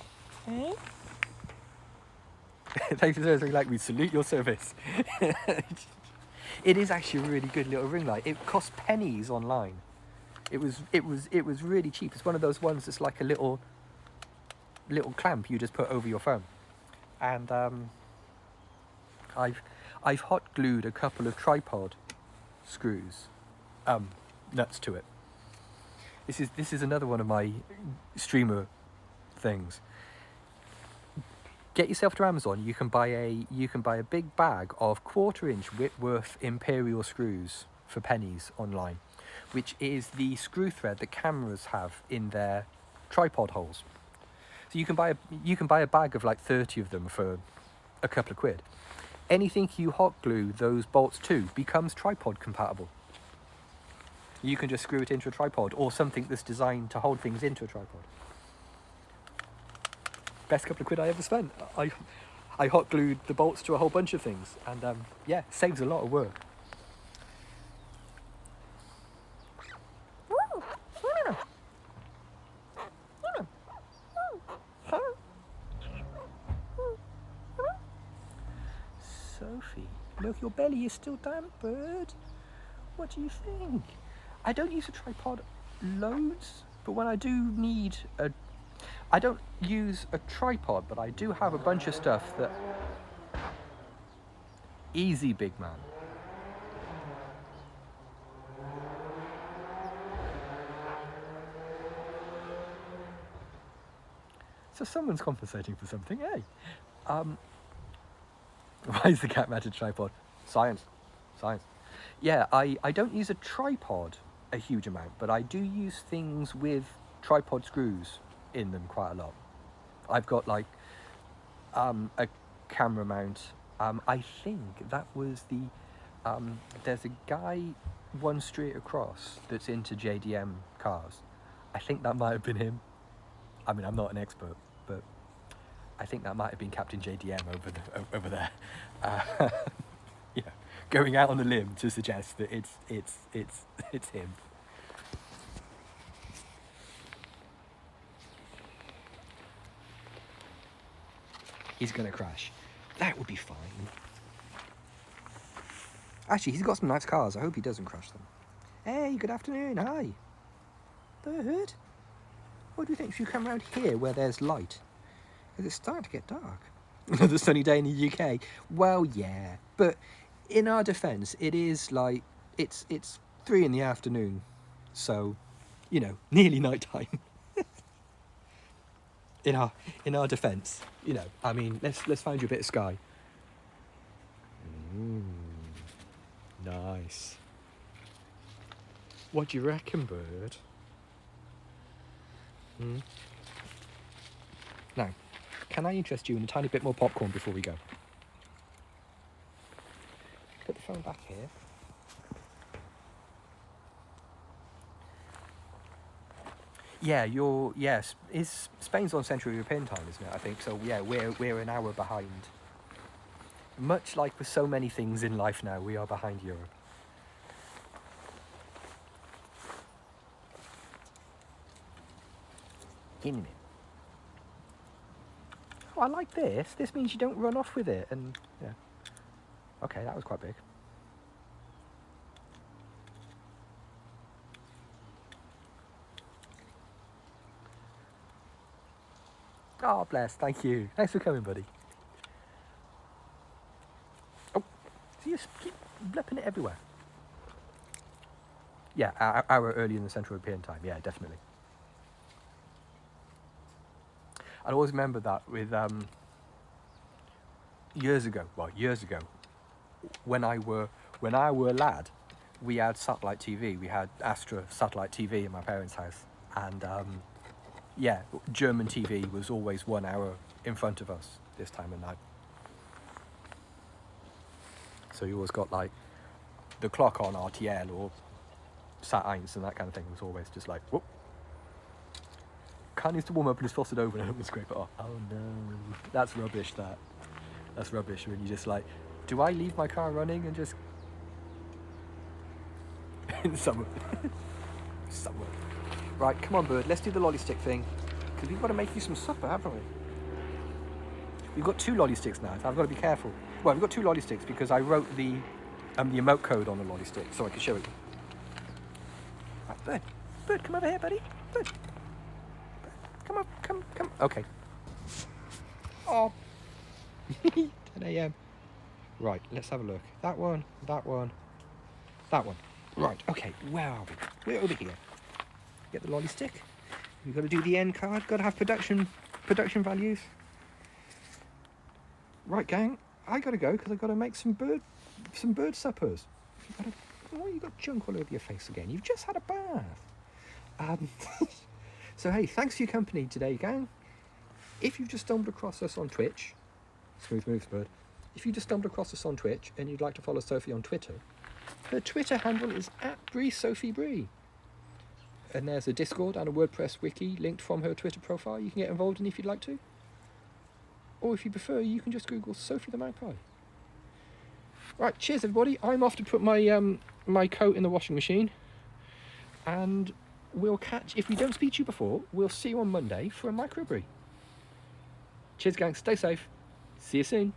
Thank you so much. Like, we salute your service. It is actually a really good little ring light. It cost pennies online. It was really cheap. It's one of those ones that's like a little clamp you just put over your phone. And I've hot glued a couple of tripod screws, nuts to it. This is another one of my streamer things. Get yourself to Amazon. You can buy a big bag of 1/4-inch Whitworth Imperial screws for pennies online, which is the screw thread that cameras have in their tripod holes. So you can buy a bag of like 30 of them for a couple of quid. Anything you hot glue those bolts to becomes tripod compatible. You can just screw it into a tripod or something that's designed to hold things into a tripod. Best couple of quid I ever spent. I hot glued the bolts to a whole bunch of things, and yeah, saves a lot of work. Sophie, look, your belly is still damp, bird. What do you think? I don't use a tripod loads, but when I do need I don't use a tripod, but I do have a bunch of stuff that... Easy, big man. So someone's compensating for something, eh? Why is the cat mounted tripod? Science. Yeah, I don't use a tripod a huge amount, but I do use things with tripod screws in them quite a lot. I've got like a camera mount. I think that was the there's a guy one street across that's into JDM cars. I think that might have been him. I mean, I'm not an expert, but I think that might have been Captain JDM over there. Uh, you know, going out on a limb to suggest that it's him. He's gonna crash. That would be fine. Actually, he's got some nice cars. I hope he doesn't crash them. Hey, good afternoon. Hi. Bird? What do you think? Should you come around here where there's light? Because it's starting to get dark. Another sunny day in the UK. Well, yeah. But in our defence, it is like, it's 3 in the afternoon. So, you know, nearly night time. in our defence, you know, I mean, let's find you a bit of sky. Nice. What do you reckon, bird? Now, can I interest you in a tiny bit more popcorn before we go? Put the phone back here. Yeah, yes. Is Spain's on Central European time, isn't it? I think so. Yeah, we're an hour behind. Much like with so many things in life now, we are behind Europe. Give me. Oh, I like this. This means you don't run off with it, and yeah. Okay, that was quite big. Oh, bless. Thank you. Thanks for coming, buddy. Oh, so you keep blipping it everywhere. Yeah, hour early in the Central European time. Yeah, definitely. I always remember that with years ago, when I were a lad, we had satellite TV. We had Astra satellite TV in my parents' house, and yeah, German TV was always 1 hour in front of us this time of night. So you always got like the clock on RTL or Sat.1 and that kind of thing was always just like, whoop. Car needs to warm up and just toss it over and scrape it off. Oh no, that's rubbish. That's rubbish when you just like, do I leave my car running and just in summer? Summer. Right, come on, bird. Let's do the lolly stick thing because we've got to make you some supper, haven't we? We've got 2 lolly sticks now, so I've got to be careful. Well, we've got 2 lolly sticks because I wrote the emote code on the lolly stick so I can show it. Right, bird, come over here, buddy. Bird. Come on, come. Okay. Oh. 10 a.m. Right, let's have a look. That one. Right, okay, where are we? We're over here. Get the lolly stick. We've got to do the end card. Got to have production values. Right, gang. I got to go because I've got to make some bird suppers. You got junk all over your face again. You've just had a bath. So hey, thanks for your company today, gang. If you've just stumbled across us on Twitch, smooth moves, bird. If you just stumbled across us on Twitch and you'd like to follow Sophie on Twitter, her Twitter handle is @BreeSophieBree. And there's a Discord and a WordPress wiki linked from her Twitter profile you can get involved in if you'd like to. Or if you prefer, you can just Google Sophie the Magpie. Right, cheers everybody. I'm off to put my my coat in the washing machine. And we'll catch, if we don't speak to you before, we'll see you on Monday for a microbrew. Cheers gang, stay safe. See you soon.